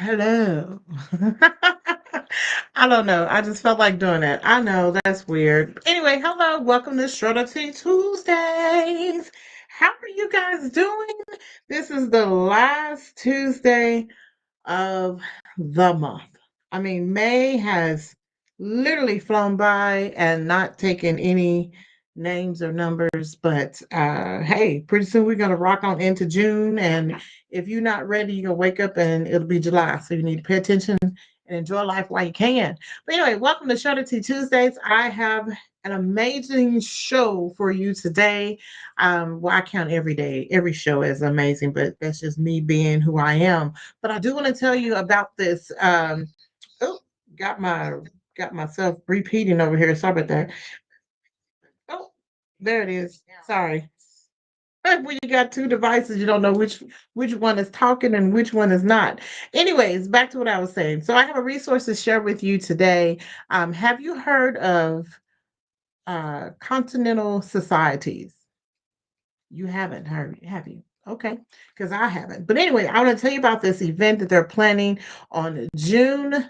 Hello. I don't know. I just felt like doing that. I know that's weird. Anyway, hello. Welcome to Shredder Tea Tuesdays. How are you guys doing? This is the last Tuesday of the month. I mean, May has literally flown by and not taken any names or numbers, but hey, pretty soon we're gonna rock on into June. And if you're not ready, you're gonna wake up and it'll be July. So you need to pay attention and enjoy life while you can. But anyway, welcome to Shredder Tea Tuesdays. I have an amazing show for you today. Well, I count every day, every show as amazing, but that's just me being who I am. But I do want to tell you about this. Oh, got my got myself repeating over here. Sorry about that. Oh, there it is. Sorry. When you got two devices, you don't know which one is talking and which one is not. Anyways, back to what I was saying. So I have a resource to share with you today. Have you heard of continental societies? You haven't heard, have you? Okay, because I haven't. But anyway, I want to tell you about this event that they're planning on June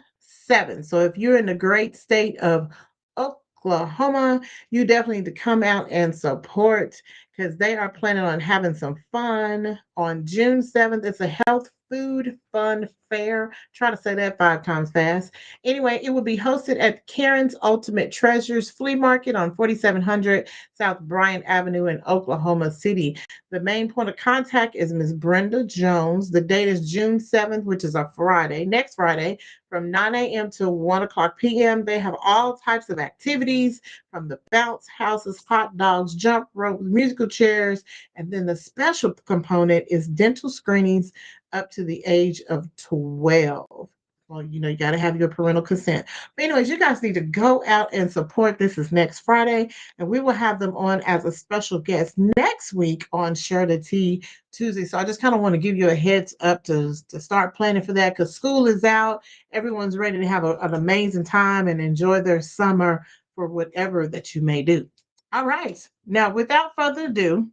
7th. So if you're in the great state of Oklahoma, you definitely need to come out and support because they are planning on having some fun on June 7th. It's a health food fun fair. Try to say that 5 times fast. Anyway, it will be hosted at Karen's Ultimate Treasures Flea Market on 4700 South Bryant Avenue in Oklahoma City. The main point of contact is Miss Brenda Jones. The date is June 7th, which is a Friday, next Friday, from 9 a.m. to 1 o'clock p.m. They have all types of activities from the bounce houses, hot dogs, jump rope, musical chairs, and then the special component is dental screenings up to the age of 12. Well, you got to have your parental consent. But anyways, you guys need to go out and support. This is next Friday, and we will have them on as a special guest next week on Share the Tea Tuesday. So I just kind of want to give you a heads up to start planning for that because school is out. Everyone's ready to have an amazing time and enjoy their summer for whatever that you may do. All right. Now, without further ado,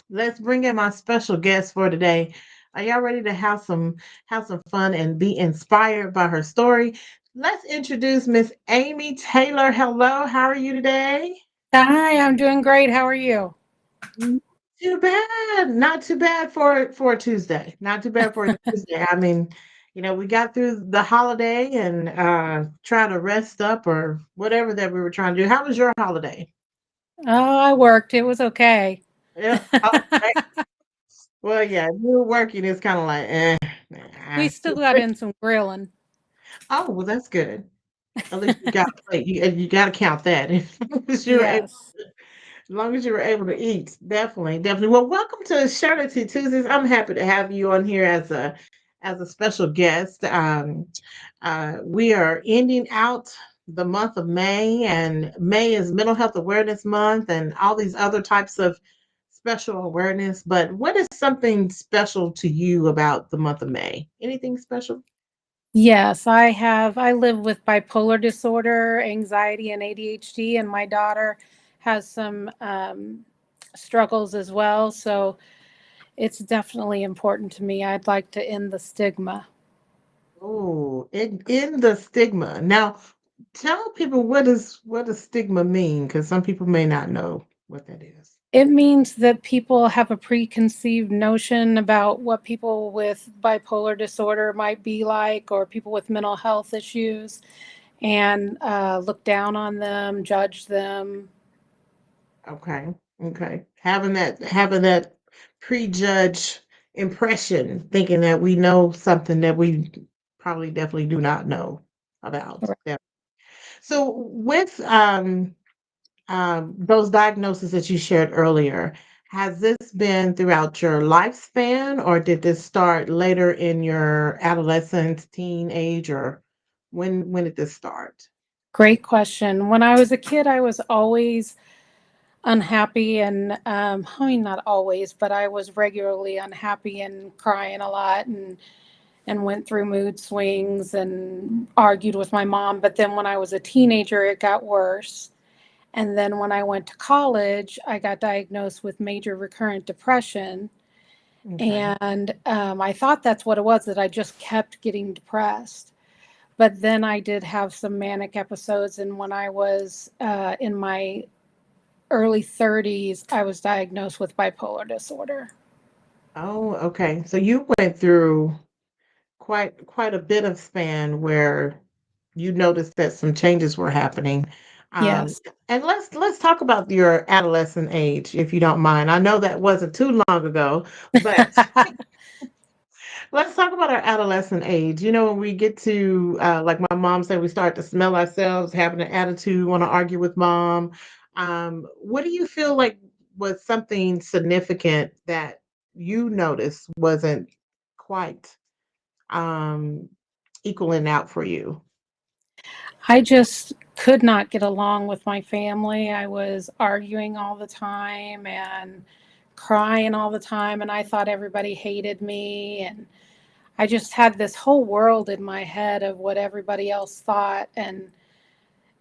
let's bring in my special guest for today. Are y'all ready to have some fun and be inspired by her story? Let's introduce Miss Amy Taylor. Hello, how are you today? Hi, I'm doing great. How are you? Not too bad. Not too bad for a Tuesday. Not too bad for a Tuesday. I mean, we got through the holiday and try to rest up or whatever that we were trying to do. How was your holiday? Oh, I worked. It was okay. Yeah. Okay. Well, yeah, you're working. It's kind of like, We still got in some grilling. Oh, well, that's good. At least you got a plate. You got to count that. Yes. As long as you were able to eat, definitely, definitely. Well, welcome to Charity Tuesdays. I'm happy to have you on here as a special guest. We are ending out the month of May, and May is Mental Health Awareness Month, and all these other types of special awareness. But what is something special to you about the month of May? Anything special? Yes, I have. I live with bipolar disorder, anxiety, and ADHD, and my daughter has some struggles as well. So it's definitely important to me. I'd like to end the stigma. Oh, in the stigma. Now, tell people what does stigma mean? Because some people may not know what that is. It means that people have a preconceived notion about what people with bipolar disorder might be like, or people with mental health issues, and look down on them, judge them. Okay. Okay. Having that prejudge impression, thinking that we know something that we probably definitely do not know about. Yeah. So with those diagnoses that you shared earlier, has this been throughout your lifespan, or did this start later in your adolescence, teenage, or when did this start? Great question. When I was a kid, I was always unhappy, and I mean, not always, but I was regularly unhappy and crying a lot, and went through mood swings and argued with my mom. But then when I was a teenager, it got worse. And then when I went to college, I got diagnosed with major recurrent depression. Okay. And I thought that's what it was, that I just kept getting depressed. But then I did have some manic episodes. And when I was in my early 30s, I was diagnosed with bipolar disorder. Oh, okay. So you went through quite a bit of span where you noticed that some changes were happening. Um, Yes. and let's talk about your adolescent age, if you don't mind. I know that wasn't too long ago, but let's talk about our adolescent age. You know, when we get to like my mom said, we start to smell ourselves, having an attitude, want to argue with mom. What do you feel like was something significant that you noticed wasn't quite um, equaling out for you? I just could not get along with my family. I was arguing all the time and crying all the time, and I thought everybody hated me. And I just had this whole world in my head of what everybody else thought, and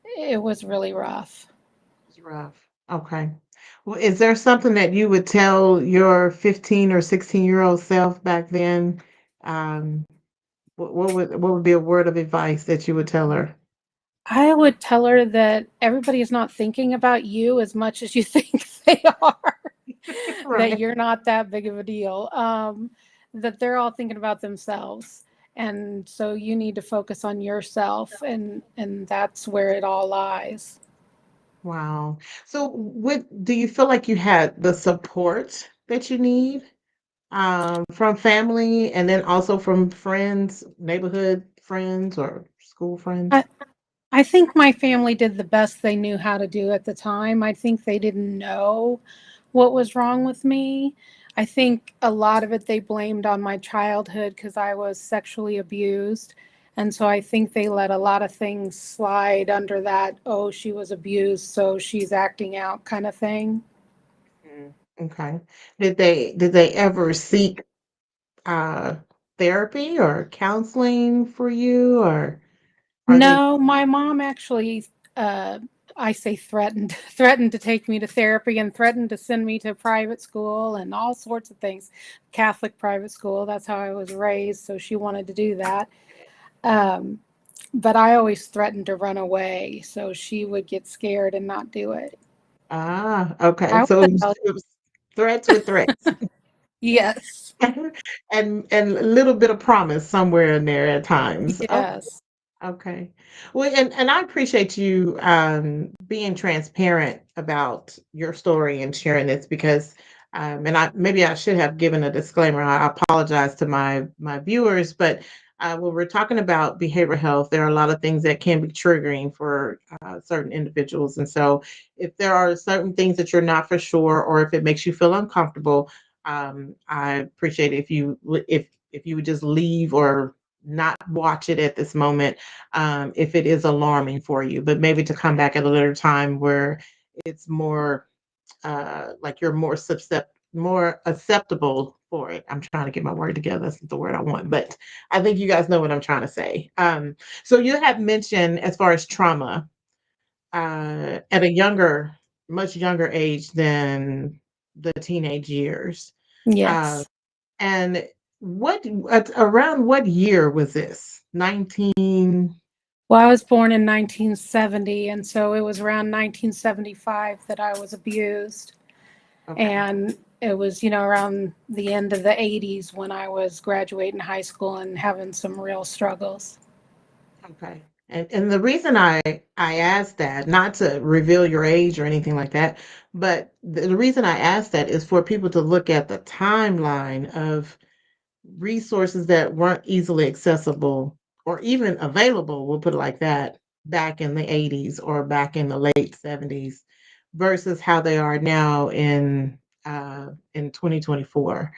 it was really rough. It's rough. Okay. Well, is there something that you would tell your 15 or 16-year-old self back then? Um, what would be a word of advice that you would tell her? I would tell her that everybody is not thinking about you as much as you think they are, that Right. you're not that big of a deal, that they're all thinking about themselves. And so you need to focus on yourself, and that's where it all lies. Wow. So, what do you feel like you had the support that you need from family and then also from friends, neighborhood friends or school friends? I, I think my family did the best they knew how to do at the time. I think they didn't know what was wrong with me. I think a lot of it they blamed on my childhood because I was sexually abused. And so I think they let a lot of things slide under that, oh, she was abused, so she's acting out kind of thing. Mm, okay. Did they ever seek uh therapy or counseling for you or are they No, my mom actually, uh, I say threatened, threatened to take me to therapy and threatened to send me to private school and all sorts of things. Catholic private school, that's how I was raised, so she wanted to do that. Um, but I always threatened to run away, so she would get scared and not do it. okay. I was So a it was threats with threats. yes, And a little bit of promise somewhere in there at times. yes. Okay. Well, and I appreciate you being transparent about your story and sharing this because and I maybe I should have given a disclaimer. I apologize to my viewers, but when we're talking about behavioral health, there are a lot of things that can be triggering for certain individuals. And so if there are certain things that you're not for sure, or if it makes you feel uncomfortable, I appreciate it if you would just leave or not watch it at this moment if it is alarming for you, but maybe to come back at a later time where it's more like you're more acceptable for it. I'm trying to get my word together. That's not the word I want, but I think you guys know what I'm trying to say. So you have mentioned as far as trauma at a much younger age than the teenage years. Uh, Yes. and around what year was this? 19. Well, I was born in 1970, and so it was around 1975 that I was abused. Okay. And it was, around the end of the 80s when I was graduating high school and having some real struggles. Okay. And the reason I asked that, not to reveal your age or anything like that, but the reason I asked that is for people to look at the timeline of resources that weren't easily accessible or even available, we'll put it like that, back in the 80s or back in the late 70s versus how they are now in 2024.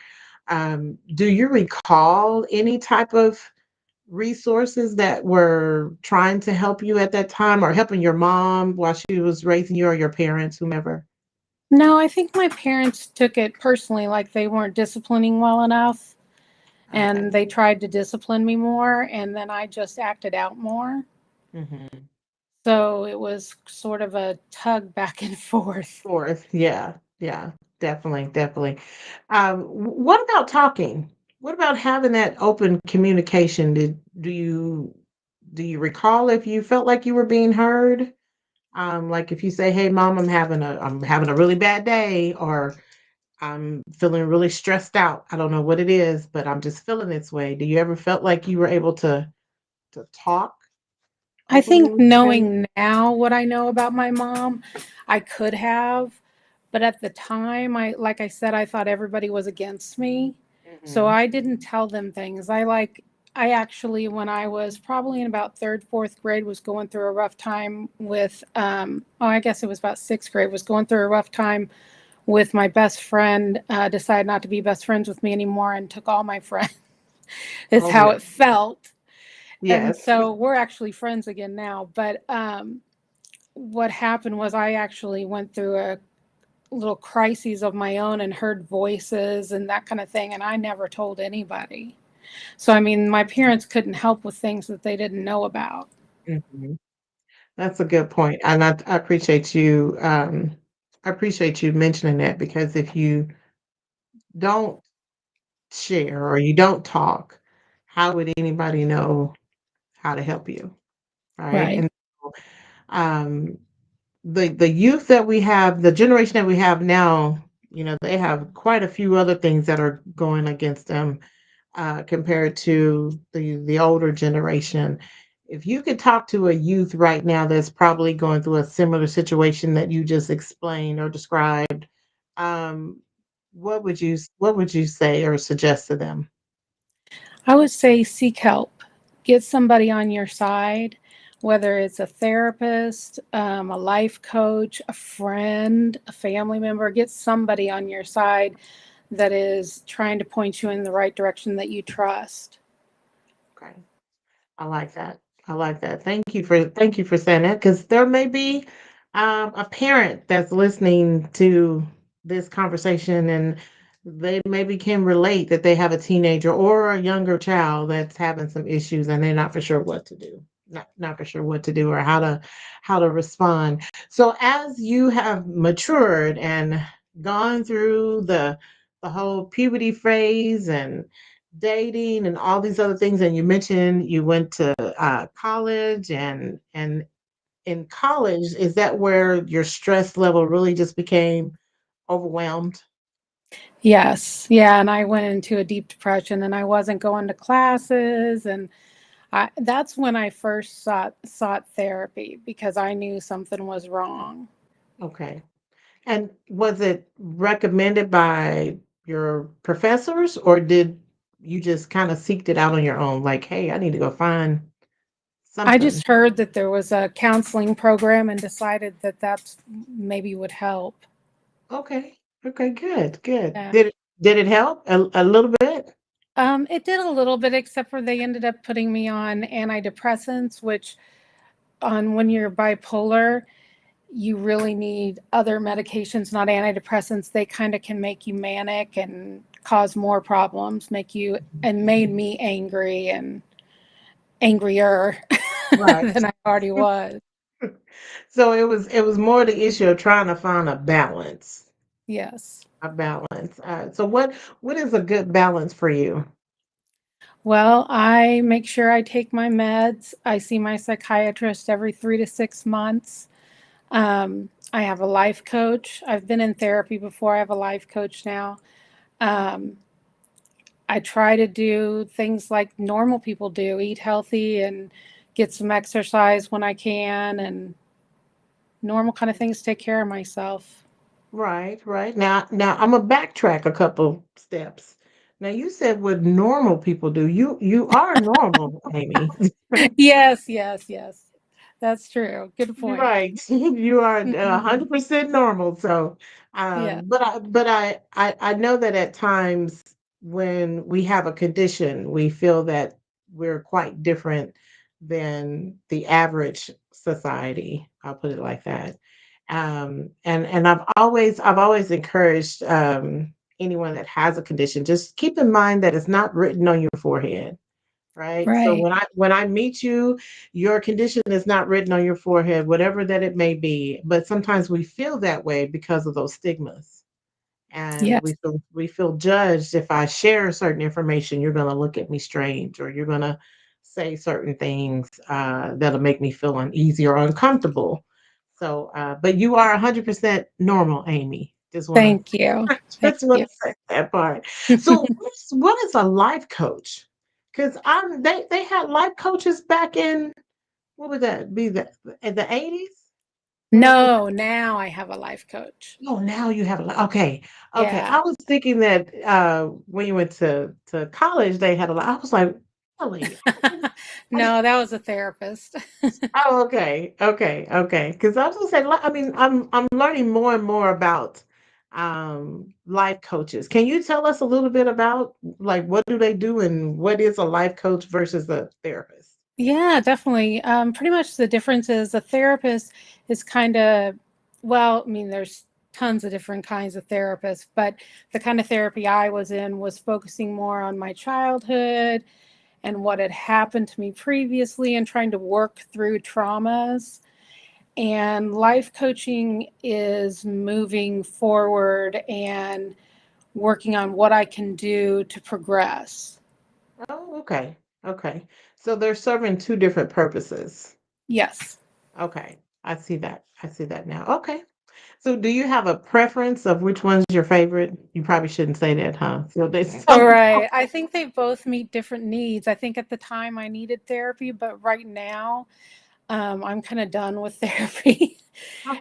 Do you recall any type of resources that were trying to help you at that time or helping your mom while she was raising you or your parents, whomever? No, I think my parents took it personally, like they weren't disciplining well enough, Okay. and they tried to discipline me more, and then I just acted out more. Hmm. So it was sort of a tug back and forth. Fourth, yeah, yeah. Definitely, definitely. What about talking? What about having that open communication? Do you recall if you felt like you were being heard? Like if you say, "Hey, mom, I'm having a really bad day," or "I'm feeling really stressed out. I don't know what it is, but I'm just feeling this way." Do you ever felt like you were able to talk I openly think with your parents? knowing now what I know about my mom, I could have, but at the time, like I said, I thought everybody was against me. So Hmm. I didn't tell them things. I actually, when I was probably in about third, fourth grade, was going through a rough time with, I guess it was about sixth grade, was going through a rough time with my best friend, decided not to be best friends with me anymore and took all my friends, is Oh, how it really? felt. And Yes. so we're actually friends again now. But what happened was I actually went through a little crises of my own and heard voices and that kind of thing. And I never told anybody. So, I mean, my parents couldn't help with things that they didn't know about. Hmm. That's a good point, and I appreciate you. I appreciate you mentioning that because if you don't share or you don't talk, how would anybody know how to help you, right? Right. And um, the youth that we have, the generation that we have now, they have quite a few other things that are going against them compared to the older generation. If you could talk to a youth right now that's probably going through a similar situation that you just explained or described, um, what would you say or suggest to them? I would say seek help. Get somebody on your side, whether it's a therapist, a life coach, a friend, a family member. Get somebody on your side that is trying to point you in the right direction that you trust. Okay. I like that. I like that. Thank you for saying that because there may be a parent that's listening to this conversation and they maybe can relate that they have a teenager or a younger child that's having some issues and they're not for sure what to do. Not for sure what to do or how to respond. So as you have matured and gone through the whole puberty phase and dating and all these other things, and you mentioned you went to college, and in college, is that where your stress level really just became overwhelmed? Yes. Yeah. And I went into a deep depression and I wasn't going to classes. And that's when I first sought therapy because I knew something was wrong. Okay. And was it recommended by your professors, or did you just kind of seeked it out on your own? Like, hey, I need to go find I something. just heard that there was a counseling program and decided that that's maybe would help. Okay. Okay. Good. Good. Yeah. Did it help a little bit? It did a little bit, except for they ended up putting me on antidepressants, which on when you're bipolar, you really need other medications, not antidepressants. They kind of can make you manic and cause more problems, make you and made me angry and angrier Right. than I already was. So it was more the issue of trying to find a balance. Yes. A balance. So what is a good balance for you? Well, I make sure I take my meds. I see my psychiatrist every 3 to 6 months. I have a life coach. I've been in therapy before. I have a life coach now. Um, I try to do things like normal people do, eat healthy and get some exercise when I can, and normal kind of things to take care of myself. Right, right. Now I'm gonna backtrack a couple steps. Now you said what normal people do. You are normal, Amy. Yes, yes, yes. That's true. Good You're point. right. You are Mhm. 100% normal. So, Yeah, but I know that at times when we have a condition, we feel that we're quite different than the average society. I'll put it like that. And I've always encouraged anyone that has a condition, just keep in mind that it's not written on your forehead, right? So right. when I meet you, your condition is not written on your forehead, whatever that it may be. But sometimes we feel that way because of those stigmas. and Yes. we feel judged. If I share certain information, you're going to look at me strange, or you're going to say certain things that'll make me feel uneasy or uncomfortable. So, but you are 100% normal, Amy. Just want to Thank you. Thank just want you. to say that part. So, what is a life coach? Because they had life coaches back in, what would that be, the 80s? No, now I have a life coach. Oh, now you have okay. Okay. Yeah. I was thinking that when you went to college, they had a lot. I was like, really? No, that was a therapist. Oh, okay. Okay. Okay. Because I was gonna say, I mean, I'm learning more and more about life coaches. Can you tell us a little bit about like what do they do and what is a life coach versus a therapist? Yeah, definitely. Pretty much the difference is a therapist is kind of, well, I mean, there's tons of different kinds of therapists, but the kind of therapy I was in was focusing more on my childhood and what had happened to me previously and trying to work through traumas. And life coaching is moving forward and working on what I can do to progress. Oh, okay. Okay. So they're serving two different purposes. Yes. Okay. I see that. I see that now. Okay. So do you have a preference of which one's your favorite? You probably shouldn't say that, huh? So there's All some right. I think they both meet different needs. I think at the time I needed therapy, but right now I'm kind of done with therapy.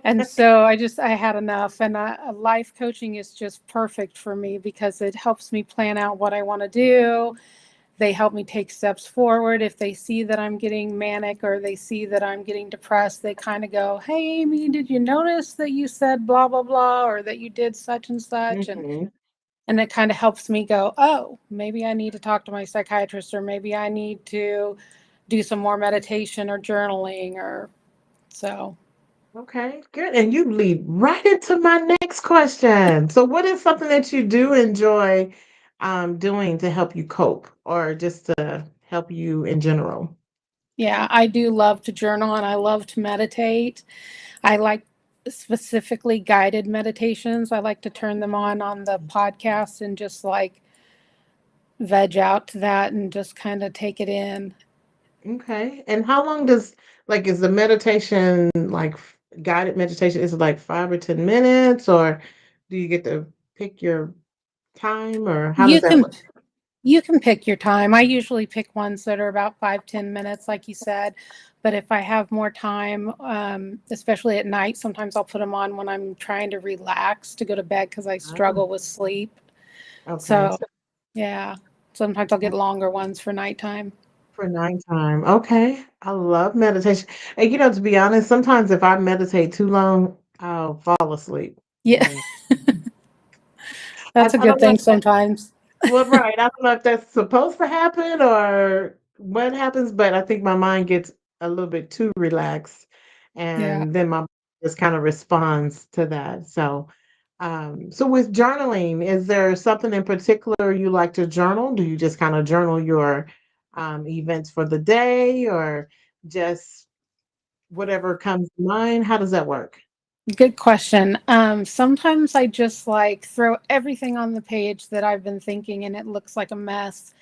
And so I had enough. And life coaching is just perfect for me because it helps me plan out what I want to do. They help me take steps forward. If they see that I'm getting manic or they see that I'm getting depressed, they kind of go, "Hey, Amy, did you notice that you said blah, blah, blah, or that you did such and such?" Mhm. And it kind of helps me go, "Oh, maybe I need to talk to my psychiatrist, or maybe I need to do some more meditation or journaling, or so." Okay, good. And you lead right into my next question. So what is something that you do enjoy doing to help you cope or just to help you in general? Yeah, I do love to journal and I love to meditate. I like specifically guided meditations. I like to turn them on the podcast and just like veg out to that and just kind of take it in. Okay. And how long does like is the meditation like guided meditation, is it like 5 or 10 minutes, or do you get to pick your time, or how does You that can look? you can pick your time. I usually pick ones that are about 5-10 minutes, like you said. But if I have more time, especially at night, sometimes I'll put them on when I'm trying to relax to go to bed because I Ah, struggle with sleep. okay. So yeah, sometimes I'll get longer ones for nighttime. For nighttime. Okay. I love meditation. And to be honest, sometimes if I meditate too long, I'll fall asleep. Yeah, And that's a I good don't know thing if that, sometimes. well, right. I don't know if that's supposed to happen or what happens, but I think my mind gets a little bit too relaxed, Yeah. and then my body just kind of responds to that. So so with journaling, is there something in particular you like to journal? Do you just kind of journal your events for the day, or just whatever comes to mind? How does that work? Good question. Sometimes I just like throw everything on the page that I've been thinking and it looks like a mess.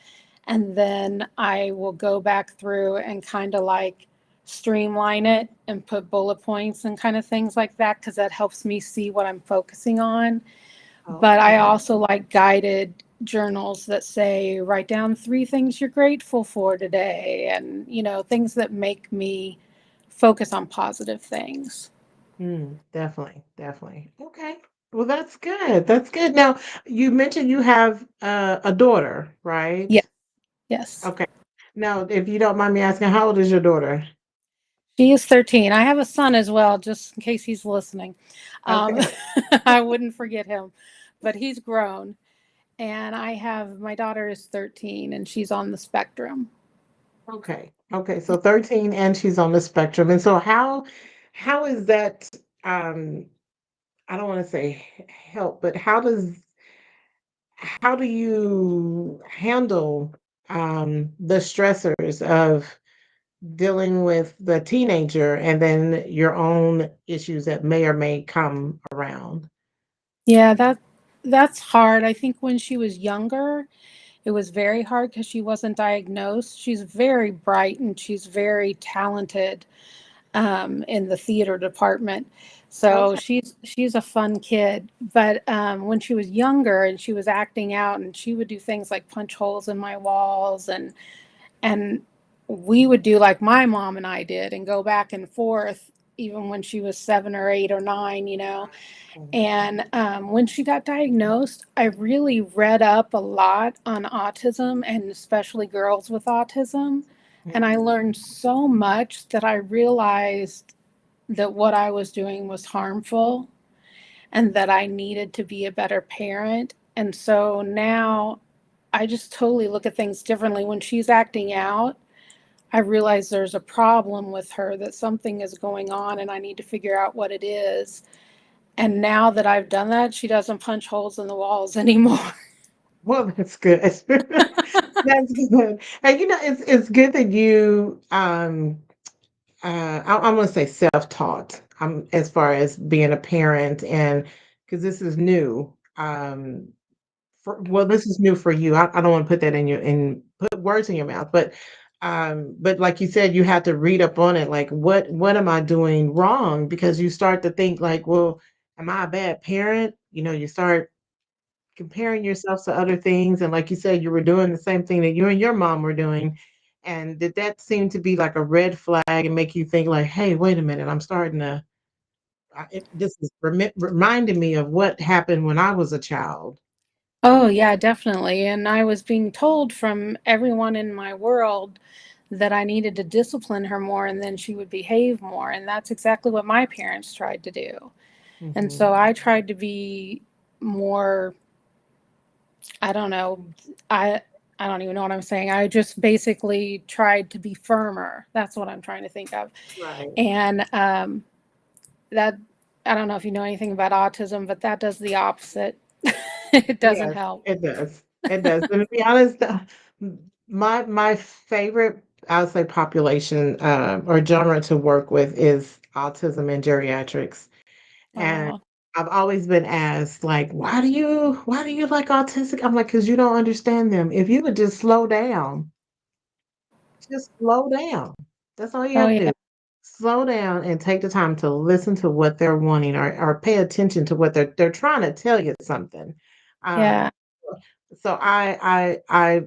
And then I will go back through and kind of like streamline it and put bullet points and kind of things like that because that helps me see what I'm focusing on. But Oh, I okay. also like guided journals that say, write down 3 things you're grateful for today, and, things that make me focus on positive things. Definitely, definitely. Okay. Well, that's good. That's good. Now, you mentioned you have a daughter, right? Yeah. Yes. Okay. Now, if you don't mind me asking, how old is your daughter? She is 13. I have a son as well, just in case he's listening. Um, Okay. I wouldn't forget him, but he's grown. And I have my daughter is 13 and she's on the spectrum. Okay. Okay. So 13 and she's on the spectrum. And so how is that um I don't want to say help, but how do you handle the stressors of dealing with the teenager and then your own issues that may or may come around? Yeah, That's hard. I think when she was younger, it was very hard because she wasn't diagnosed. She's very bright and she's very talented in the theater department. So Okay. she's a fun kid. But when she was younger and she was acting out, and she would do things like punch holes in my walls, and we would do like my mom and I did, and go back and forth even when she was 7 or 8 or 9, you know. Okay. And when she got diagnosed, I really read up a lot on autism, and especially girls with autism. And I Mhm. learned so much that I realized that what I was doing was harmful and that I needed to be a better parent. And so now I just totally look at things differently. When she's acting out, I realize there's a problem with her, that something is going on, and I need to figure out what it is. And now that I've done that, she doesn't punch holes in the walls anymore. Well, that's good. That's good. And it's good that you I'm gonna say self-taught. As far as being a parent, and because this is new. Well, this is new for you. I don't want to put that in put words in your mouth, but like you said, you have to read up on it. Like, what am I doing wrong? Because you start to think like, well, am I a bad parent? You start comparing yourself to other things, and like you said, you were doing the same thing that you and your mom were doing. And did that seem to be like a red flag and make you think like, hey, wait a minute, I'm starting to this is reminding me of what happened when I was a child. Oh, yeah, definitely. And I was being told from everyone in my world that I needed to discipline her more and then she would behave more. And that's exactly what my parents tried to do. And Hmm. so I tried to be more, I don't know, I I don't even know what I'm saying. I just basically tried to be firmer. That's what I'm trying to think of. Right. And that, I don't know if you know anything about autism, but that does the opposite. It doesn't Yes, help. it does. It does. And to be honest, my favorite, I would say, population or genre to work with is autism and geriatrics. And Oh, I've always been asked, like, why do you like autistic? I'm like, because you don't understand them. If you would just slow down. That's all you oh have to yeah, do. Slow down and take the time to listen to what they're wanting, or pay attention to what they're trying to tell you something. Um, yeah. so I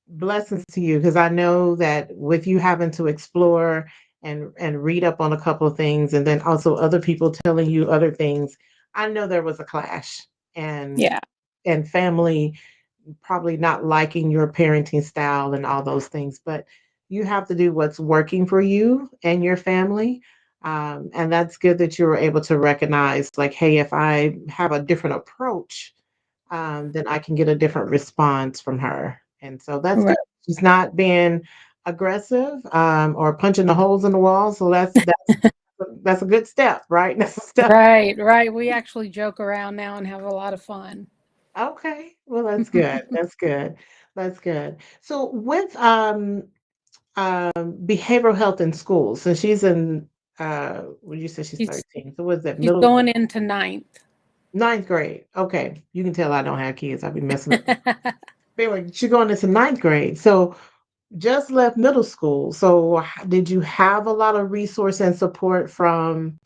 blessings to you, because I know that with you having to explore and read up on a couple of things, and then also other people telling you other things, I know there was a clash, and Yeah. family probably not liking your parenting style and all those things, but you have to do what's working for you and your family. And that's good that you were able to recognize, like, hey, if I have a different approach, then I can get a different response from her. And so that's Right. good. She's not being aggressive, or punching the holes in the wall. So that's a good step, right? That's a step. Right, right. We actually joke around now and have a lot of fun. Okay. Well, that's good. That's good. That's good. So with behavioral health in schools, so she's in what you said she's She's 13. So was that she's middle going into ninth. ninth grade? Okay. You can tell I don't have kids. I'll be messing up. Anyway, she's going into ninth grade. So just left middle school. So did you have a lot of resource and support from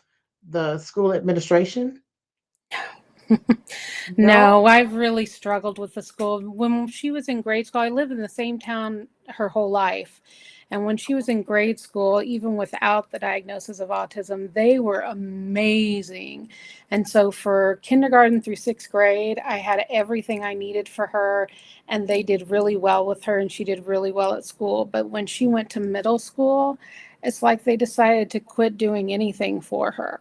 the school administration? No? No, I've really struggled with the school. When she was in grade school, I lived in the same town her whole life. And when she was in grade school, even without the diagnosis of autism, they were amazing. And so for kindergarten through sixth grade, I had everything I needed for her, and they did really well with her, and she did really well at school. But when she went to middle school, it's like they decided to quit doing anything for her.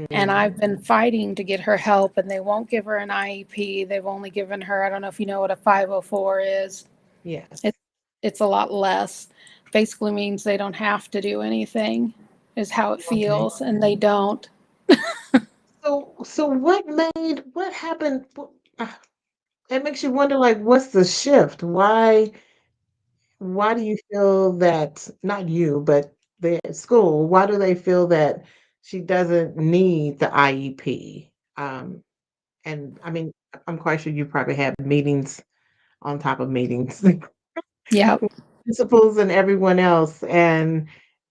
And Hmm. I've been fighting to get her help, and they won't give her an IEP. They've only given her, I don't know if you know what a 504 is. Yes. It, it's a lot less. Basically means they don't have to do anything, is how it Okay. feels, and they don't. So what happened? It makes you wonder, like, what's the shift? Why do you feel that, not you, but the school, why do they feel that she doesn't need the IEP? And I mean, I'm quite sure you probably had meetings on top of meetings, Yep. principals and everyone else. And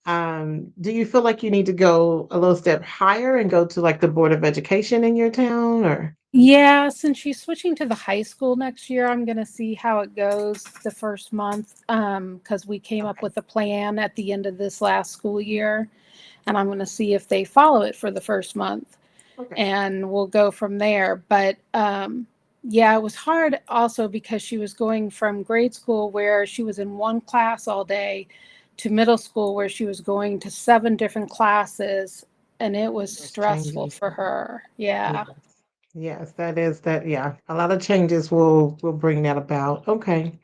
do you feel like you need to go a little step higher and go to like the Board of Education in your town or? Yeah, since she's switching to the high school next year, I'm going to see how it goes the first month, because we came up Okay. with a plan at the end of this last school year, and I'm going to see if they follow it for the first month, Okay. and we'll go from there. But yeah, it was hard also because she was going from grade school where she was in one class all day to middle school where she was going to 7 different classes, and it was Those stressful changes. for her. Yes. Yeah. Yes, that is that. Yeah, a lot of changes will bring that about. Okay.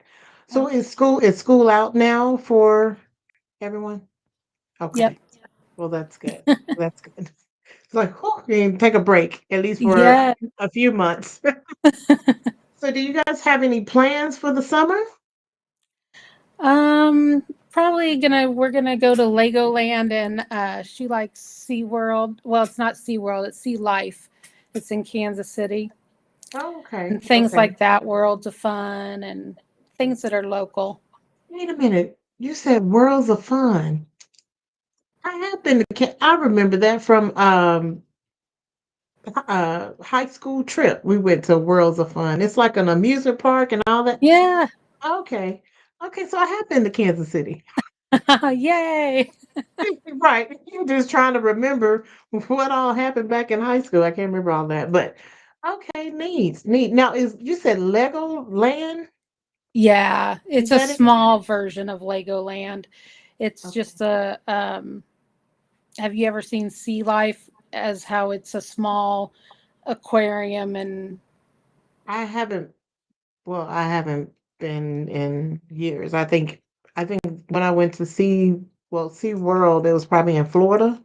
So Yeah. is school out now for everyone? Yep. Okay. Well, that's good. That's good. It's like, whew, you can take a break at least for Yeah. a few months. So, do you guys have any plans for the summer? Probably gonna we're gonna go to Legoland, and she likes SeaWorld. Well, it's not SeaWorld, it's Sea Life. It's in Kansas City. Oh, okay. And things Okay. like that, Worlds of Fun and things that are local. Wait a minute. You said Worlds of Fun. I have been to I remember that from high school trip. We went to Worlds of Fun. It's like an amusement park and all that. Yeah. Okay. Okay, so I have been to Kansas City. Yay. Right. I'm just trying to remember what all happened back in high school. I can't remember all that, but okay, neat, neat. Now, is you said Lego Land? Yeah, Is it's a that it? small version of Legoland. It's Okay. just a have you ever seen Sea Life, as how it's a small aquarium? And I haven't, well, I haven't been in years. I think when I went to Sea World, it was probably in Florida.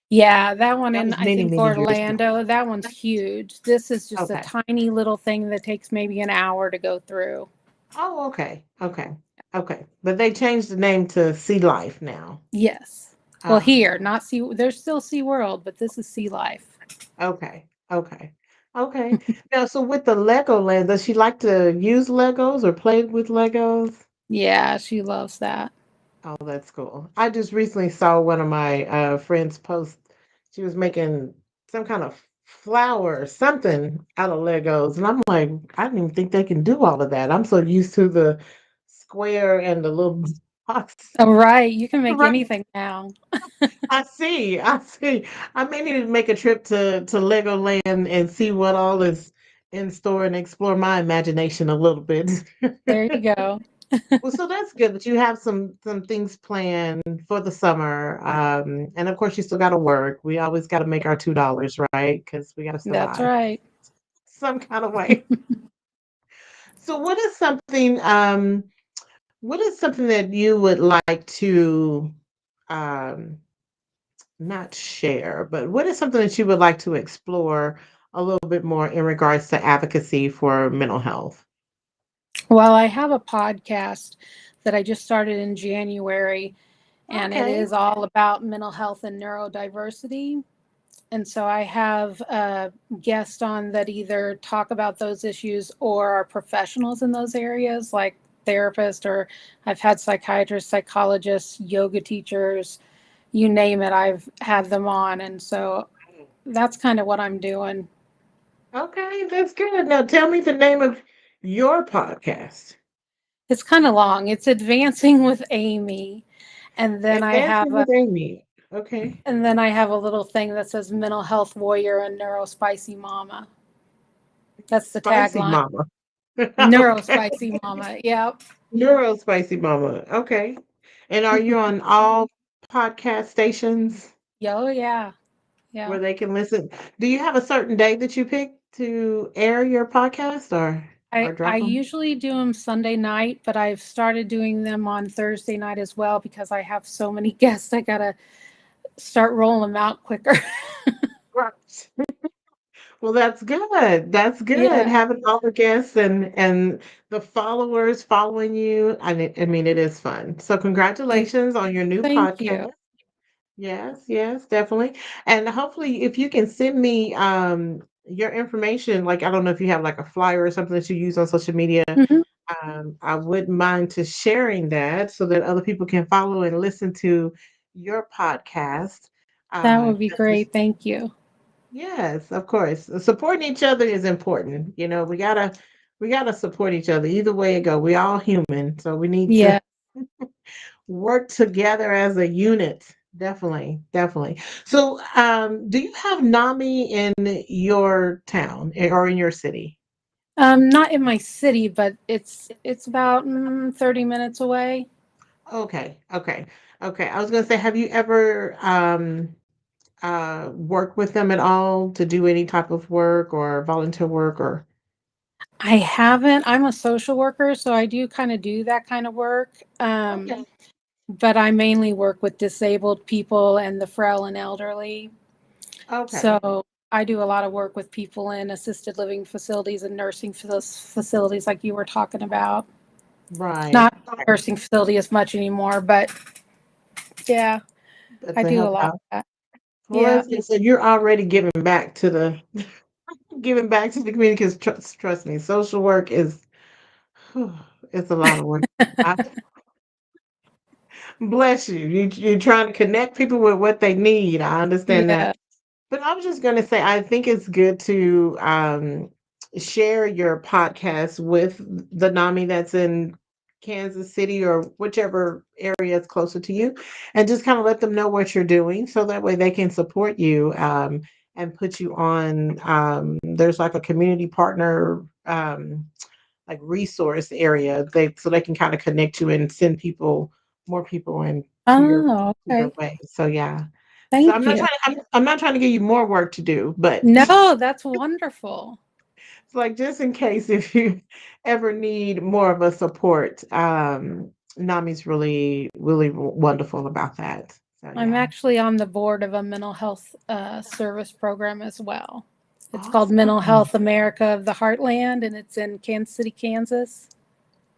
yeah, that one That in, was I many, think, many years ago. Orlando, that one's huge. This is just a Okay. tiny little thing that takes maybe an hour to go through. Oh, okay. Okay. Okay. But they changed the name to Sea Life now. Yes. Well, Ah, here, not Sea, there's still Sea World, but this is Sea Life. okay. Okay. Okay. Now, so with the Legoland, does she like to use Legos or play with Legos? Yeah, she loves that. Oh, that's cool. I just recently saw one of my friends post. She was making some kind of flower or something out of Legos. And I'm like, I didn't even think they can do all of that. I'm so used to the square and the little box. Oh, right. You can make Right. anything now. I see. I see. I may need to make a trip to Legoland and see what all is in store and explore my imagination a little bit. There you go. Well, so that's good that you have some things planned for the summer. And of course you still gotta work. We always gotta make our $2, right? Because we gotta That's survive right. some kind of way. So what is something that you would like to um not share, but what is something that you would like to explore a little bit more in regards to advocacy for mental health? Well, I have a podcast that I just started in January, and it Okay. is all about mental health and neurodiversity. And so I have guests on that either talk about those issues or are professionals in those areas, like therapists, or I've had psychiatrists, psychologists, yoga teachers, you name it, I've had them on. And so that's kind of what I'm doing. Okay, that's good. Now tell me the name of your podcast. It's kind of long. It's Advancing with Amy. And then I have Advancing a with Amy. Okay. and then I have a little thing that says mental health warrior and neuro spicy mama. That's the Spicy tagline. Mama. Neuro Okay. spicy mama. Yep. Neuro Spicy Mama. Okay. And are you on all podcast stations Oh yeah. Yeah. where they can listen? Do you have a certain day that you pick to air your podcast or I drop them? usually do them Sunday night, but I've started doing them on Thursday night as well because I have so many guests. I gotta start rolling them out quicker. Right. Well, that's good. That's good. Yeah. Having all the guests and the followers following you. I mean, it is fun. So It, congratulations on your new thank you. podcast. Yes, yes, definitely. And hopefully if you can send me your information, like I don't know if you have like a flyer or something that you use on social media. Mhm. I wouldn't mind to sharing that so that other people can follow and listen to your podcast. That would be 'Cause great. Thank you. yes, of course. Supporting each other is important. We gotta support each other. Either way it go, we all human, so we need to Yeah. work together as a unit. Definitely, definitely. So, do you have NAMI in your town or in your city? Not in my city, but it's about 30 minutes away. Okay, okay, okay. I was gonna say, have you ever worked with them at all to do any type of work or volunteer work or? I haven't. I'm a social worker, so I do kind of do that kind of work. Okay, But I mainly work with disabled people and the frail and elderly. okay, So I do a lot of work with people in assisted living facilities and nursing facilities, like you were talking about. right. Not nursing facility as much anymore, but yeah, That's I a do a help lot out. of that. Well, Yeah. that's good. So you're already giving back to the community. Because trust me, social work is whew, it's a lot of work. I, bless you. You're trying to connect people with what they need. I understand that. Yeah. But I was just going to say, I think it's good to share your podcast with the NAMI that's in Kansas City or whichever area is closer to you, and just kind of let them know what you're doing so that way they can support you and put you on. There's like a community partner. Like resource area so they can kind of connect you and send more people in to Oh, your okay. way. So yeah, so Thank you. I'm not trying to give you more work to do, but No, that's wonderful. it's like just in case if you ever need more of a support, Nami's really wonderful about that. So I'm yeah. actually on the board of a mental health service program as well. It's called Mental Awesome. Health America of the Heartland, and it's in Kansas City, Kansas.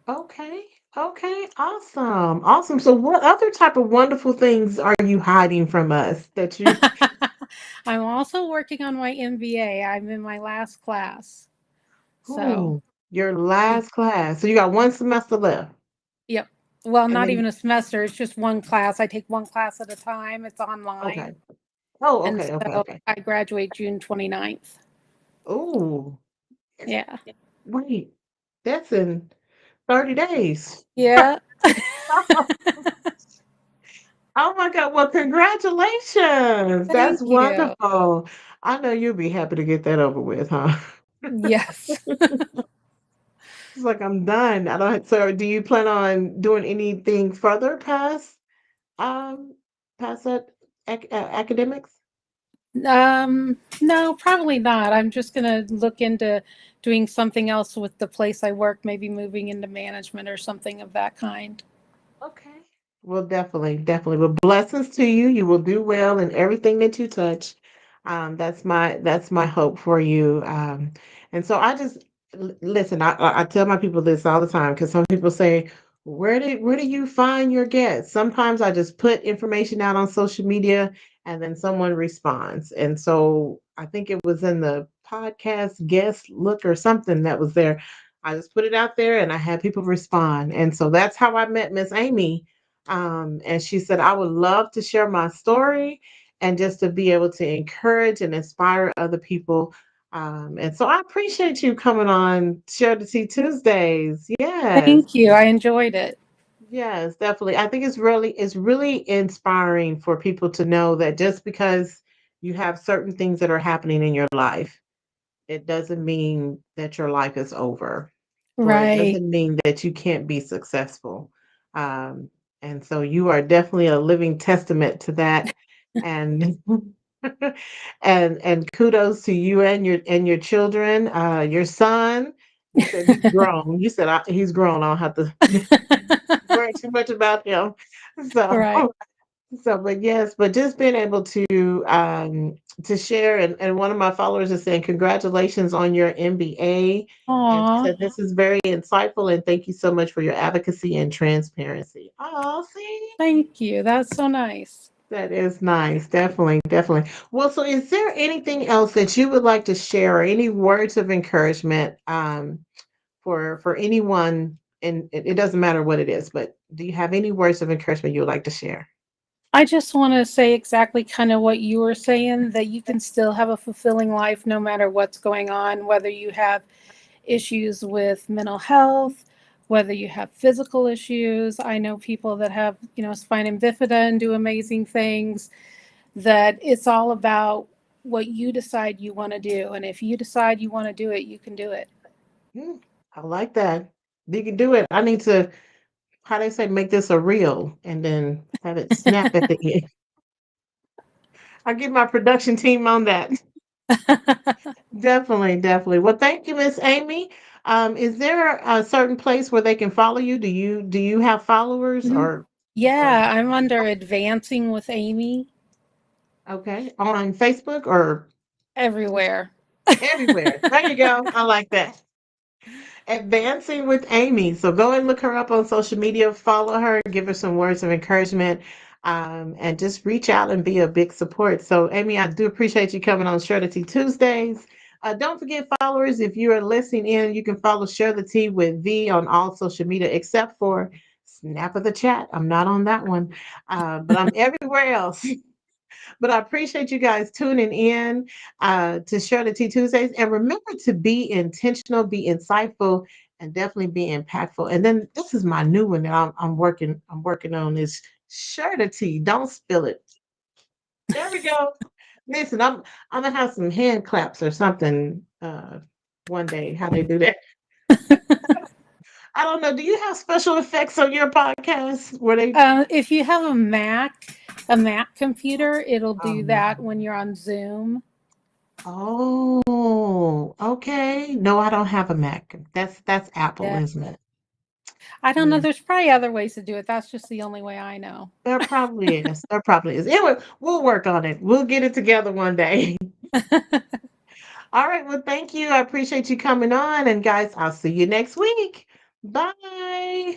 Okay. Okay. Awesome. Awesome. So what other type of wonderful things are you hiding from us that you I'm also working on my MBA. I'm in my last class. So, ooh, your last class. So you got one semester left. yep. Well, And not then even a semester. It's just one class. I take one class at a time. It's online. okay. Oh, And okay, okay, so okay. I graduate June 29th. Ooh, Yeah. wait. That's in 30 days. Yeah. Oh my God. Well, congratulations. That's Thank you. wonderful. I know you'll be happy to get that over with, huh? Yes. It's like I'm done. I don't so do you plan on doing anything further um past that academics? No, probably not. I'm just gonna look into doing something else with the place I work, maybe moving into management or something of that kind. Okay. Well, definitely, definitely. Well, blessings to you. You will do well in everything that you touch. That's my hope for you. And so I just listen. I tell my people this all the time because some people say, where do you find your guests?" Sometimes I just put information out on social media and then someone responds. And so I think it was in the podcast guest look or something that was there. I just put it out there and I had people respond. And so that's how I met Miss Amy. And she said, I would love to share my story and just to be able to encourage and inspire other people. And so I appreciate you coming on Share the Tea Tuesdays. Yes. Thank you. I enjoyed it. Yes, definitely. I think it's really inspiring for people to know that just because you have certain things that are happening in your life, it doesn't mean that your life is over, or it Right. doesn't mean that you can't be successful. Um, and so you are definitely a living testament to that. And and kudos to you and your children. Your son, you said he's grown. You said he's grown. I don't have to worry too much about him. So Right. but yes, but just being able to share and one of my followers is saying congratulations on your MBA. And she Aw. said this is very insightful and thank you so much for your advocacy and transparency. Oh, see? Thank you. That's so nice. That is nice. Definitely, definitely. Well, so is there anything else that you would like to share or any words of encouragement for anyone? And it doesn't matter what it is, but do you have any words of encouragement you would like to share? I just want to say exactly kind of what you were saying, that you can still have a fulfilling life no matter what's going on, whether you have issues with mental health, whether you have physical issues. I know people that have, spina bifida and do amazing things, that it's all about what you decide you want to do. And if you decide you want to do it, you can do it. Hmm, I like that. You can do it. I need to, how they say, make this a reel and then have it snap at the end. I'll get my production team on that. Definitely, definitely. Well, thank you, Miss Amy. Is there a certain place where they can follow you? Do you have followers Mhm. or Yeah, I'm under Advancing with Amy okay on Facebook or everywhere. everywhere? There you go. I like that. Advancing with Amy. So go and look her up on social media, follow her, give her some words of encouragement, and just reach out and be a big support. So, Amy, I do appreciate you coming on Share the Tea Tuesdays. Don't forget, followers, if you are listening in, you can follow Share the Tea with V on all social media except for Snap of the Chat. I'm not on that one, but I'm everywhere else. But I appreciate you guys tuning in to Share the Tea Tuesdays. And remember to be intentional, be insightful, and definitely be impactful. And then this is my new one that I'm working on is Share the Tea. Don't spill it. There we go. Listen, I'm gonna have some hand claps or something one day. How they do that? I don't know. Do you have special effects on your podcast where they? If you have a Mac computer, it'll do that Um, when you're on Zoom. oh, okay. No, I don't have a Mac. That's Apple, Yeah. isn't it? I don't know. Mm, There's probably other ways to do it. That's just the only way I know. there probably is. There probably is. Anyway, we'll work on it. We'll get it together one day. All right. Well, thank you. I appreciate you coming on. And guys, I'll see you next week. Bye.